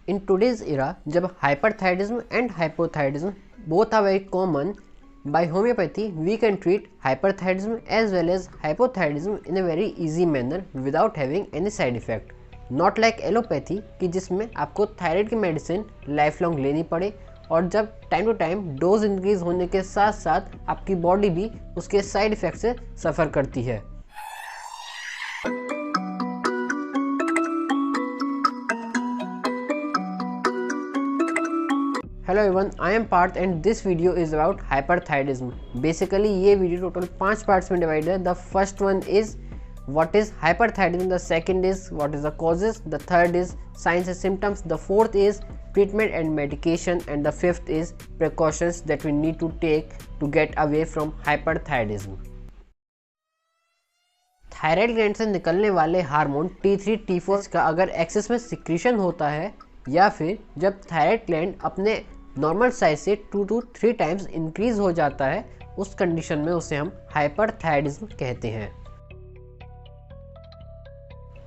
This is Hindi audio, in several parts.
In today's era, जब hyperthyroidism and hypothyroidism both are very common, by homeopathy we can treat hyperthyroidism as well as hypothyroidism in a very easy manner without having any side effect. Not like allopathy कि जिसमें आपको थायराइड की मेडिसिन लाइफ लॉन्ग लेनी पड़े और जब time to time dose increase होने के साथ साथ आपकी बॉडी भी उसके साइड इफेक्ट से सफ़र करती है. Hello everyone, I am Parth and this video is about hyperthyroidism. Basically ये वीडियो टोटल 5 पार्ट्स में डिवाइड है. The first one is what is hyperthyroidism, the second is what is the causes, the third is signs and symptoms, the fourth is treatment and medication and the fifth is precautions that we need to take to get away from hyperthyroidism. Thyroid gland से निकलने वाले हार्मोन T3 T4 का अगर एक्सेस में सिक्रीशन होता है या फिर जब थायराइड ग्लैंड अपने नॉर्मल साइज से 2 to 3 टाइम्स इंक्रीज हो जाता है, उस कंडीशन में उसे हम हाइपरथायरॉयडिज्म कहते हैं.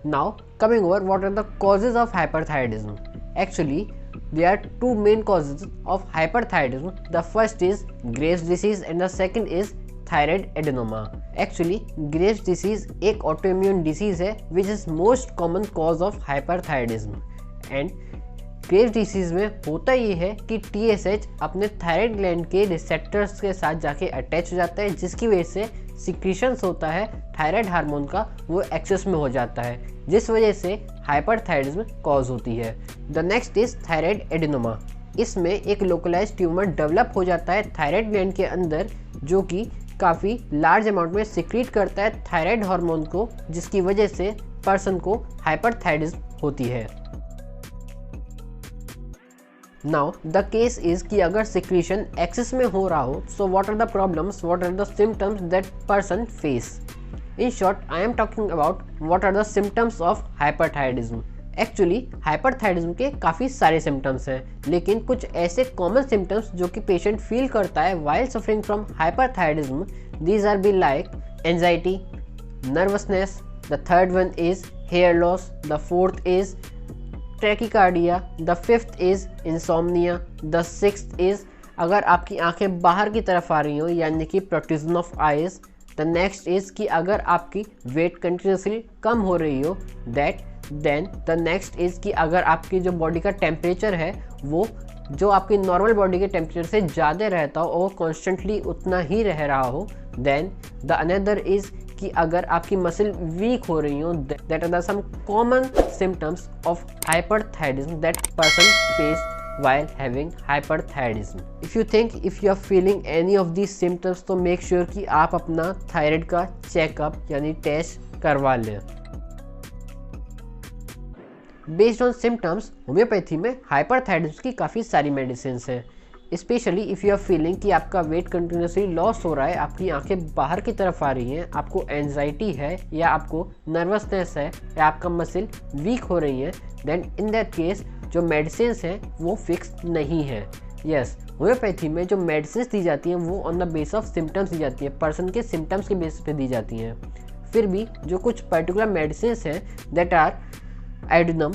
Now coming over what are the causes of hyperthyroidism. Actually there are two main causes of hyperthyroidism. The first is Graves' disease and the second is thyroid adenoma. Actually Graves' disease एक autoimmune disease है which is most common cause of hyperthyroidism. And Graves' disease में होता ये है कि TSH अपने थायराइड ग्लैंड के रिसेप्टर्स के साथ जाके अटैच हो जाता है, जिसकी वजह से सिक्रीशंस होता है थायराइड हार्मोन का, वो एक्सेस में हो जाता है, जिस वजह से हाइपरथायरॉयडिज्म कॉज होती है. The next is thyroid adenoma. इसमें एक लोकलाइज ट्यूमर डेवलप हो जाता है थायराइड ग्लैंड के अंदर, जो कि काफ़ी लार्ज अमाउंट में सिक्रीट करता है थायराइड हार्मोन को, जिसकी वजह से पर्सन को हाइपरथायरॉयडिज्म होती है. नाउ द केस इज कि अगर सिक्रीशन एक्सेस में हो रहा हो, so what are the problems, what are the symptoms that person face. In short I am talking about what are the symptoms of hyperthyroidism. Actually hyperthyroidism के काफ़ी सारे सिम्टम्स हैं, लेकिन कुछ ऐसे कॉमन सिम्टम्स जो कि पेशेंट फील करता है while suffering from hyperthyroidism, these R be like anxiety, nervousness, the third one is here loss, the fourth is ट्रैकिकार्डिया, the fifth is insomnia, the sixth is अगर आपकी आंखें बाहर की तरफ आ रही हो यानी कि protrusion of eyes. The next is कि अगर आपकी वेट कंटिन्यूसली कम हो रही हो, देन द नेक्स्ट इज कि अगर आपकी जो बॉडी का टेम्परेचर है वो जो आपकी नॉर्मल बॉडी के टेम्परेचर से ज़्यादा रहता हो और वो कॉन्स्टेंटली उतना ही रह रहा हो. देन द अनदर इज कि अगर आपकी मसल वीक हो रही हो, that are the some common symptoms of hyperthyroidism that person face while having hyperthyroidism. If you think if you are feeling any of these symptoms, तो make sure कि आप अपना थायराइड का चेकअप यानी टेस्ट करवा लें. बेस्ड ऑन सिम्टम्स, होम्योपैथी में हाइपरथायरॉयडिज्म की काफ़ी सारी मेडिसिन हैं. Specially if you are feeling कि आपका वेट कंटिन्यूसली लॉस हो रहा है, आपकी आंखें बाहर की तरफ आ रही हैं, आपको एंजाइटी है या आपको नर्वसनेस है या आपका मसल वीक हो रही है, देन इन दैट केस जो मेडिसिन हैं वो फिक्स नहीं है. यस, होम्योपैथी में जो मेडिसिन दी जाती हैं वो on the base of symptoms दी जाती है, पर्सन के सिम्टम्स के बेस पे दी जाती हैं. फिर भी जो कुछ पर्टिकुलर मेडिसिन हैं that are iodinum,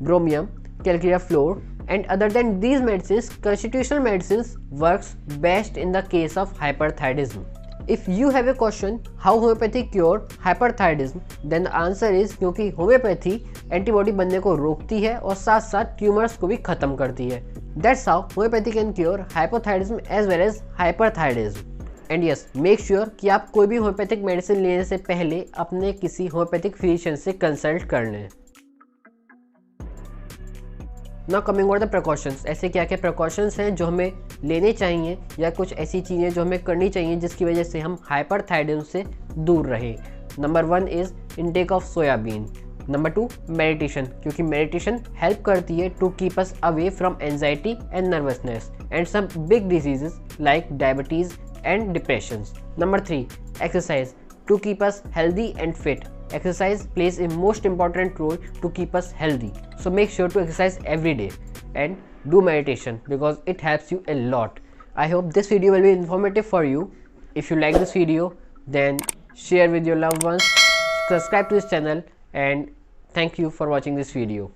bromium, calcarea fluor, and other than these medicines, constitutional medicines works best in the case of hyperthyroidism. If you have a question how homeopathy cure hyperthyroidism, then the answer is क्योंकि होम्योपैथी एंटीबॉडी बनने को रोकती है और साथ साथ ट्यूमर्स को भी खत्म करती है. That's how homeopathy can cure hypothyroidism as well as hyperthyroidism. And yes, make sure कि आप कोई भी होम्योपैथिक मेडिसिन लेने से पहले अपने किसी होम्योपैथिक फिजिशियन से कंसल्ट कर लें. ना कमिंग ओवर द प्रिकॉशंस. ऐसे क्या क्या प्रिकॉशंस हैं जो हमें लेने चाहिए या कुछ ऐसी चीज़ें जो हमें करनी चाहिए जिसकी वजह से हम हाइपरथायरॉयडिज्म से दूर रहें. Number 1 is intake of soybean. Number 2 meditation, क्योंकि मेडिटेशन हेल्प करती है to keep us away from anxiety and nervousness and some big diseases like diabetes and depression. Number 3 exercise to keep us healthy and fit. Exercise plays a most important role to keep us healthy. So make sure to exercise every day and do meditation because it helps you a lot. I hope this video will be informative for you. If you like this video, then share with your loved ones, subscribe to this channel, and thank you for watching this video.